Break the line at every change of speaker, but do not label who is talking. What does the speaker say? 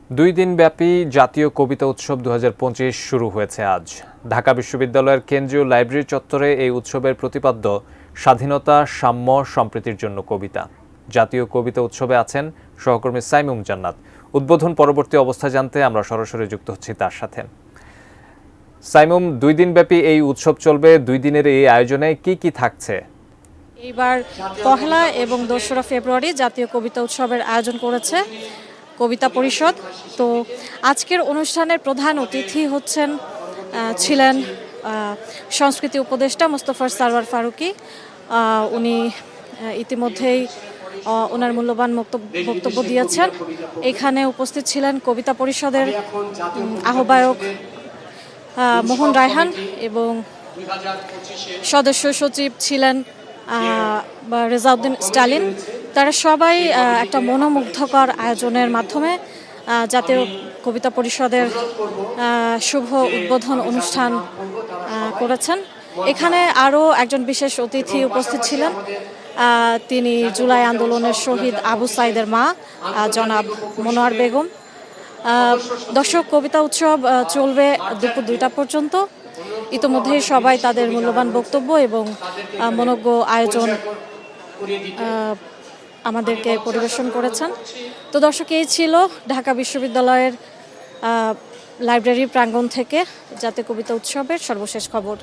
দুই দিনব্যাপী জাতীয় কবিতা উৎসব ২০২৫ শুরু হয়েছে আজ। ঢাকা বিশ্ববিদ্যালয়ের কেন্দ্রীয় লাইব্রেরি চত্বরে এই উৎসবের প্রতিপাদ্য স্বাধীনতা, সাম্য, সম্প্রীতির জন্য কবিতা। জাতীয় কবিতা উৎসবে আছেন সহকর্মী সাইমুম জান্নাত। উদ্বোধন পরবর্তী অবস্থা জানতে আমরা সরাসরি যুক্ত হচ্ছি তার সাথে। সাইমুম, দুই দিনব্যাপী এই উৎসব চলবে। দুই দিনের এই আয়োজনে কি থাকছে?
এইবার পহেলা এবং ২রা ফেব্রুয়ারি জাতীয় কবিতা উৎসবের আয়োজন করেছে কবিতা পরিষদ। তো আজকের অনুষ্ঠানের প্রধান অতিথি ছিলেন সংস্কৃতি উপদেষ্টা মোস্তফা সরওয়ার ফারুকী। উনি ইতিমধ্যেই ওনার মূল্যবান বক্তব্য দিয়েছেন। এখানে উপস্থিত ছিলেন কবিতা পরিষদের আহ্বায়ক মোহন রায়হান এবং সদস্য সচিব ছিলেন রেজাউদ্দিন স্টালিন। তারা সবাই একটা মনোমুগ্ধকর আয়োজনের মাধ্যমে জাতীয় কবিতা পরিষদের শুভ উদ্বোধন অনুষ্ঠান করেছেন। এখানে আরও একজন বিশেষ অতিথি উপস্থিত ছিলেন। তিনি জুলাই আন্দোলনের শহীদ আবু সাইদের মা জনাব মনোয়ার বেগম। দর্শক, কবিতা উৎসব চলবে দুপুর ২টা পর্যন্ত। ইতোমধ্যেই সবাই তাদের মূল্যবান বক্তব্য এবং মনোজ্ঞ আয়োজন আমাদেরকে পরিবেশন করেছেন। তো দর্শক, এই ছিল ঢাকা বিশ্ববিদ্যালয়ের লাইব্রেরি প্রাঙ্গণ থেকে জাতীয় কবিতা উৎসবের সর্বশেষ খবর।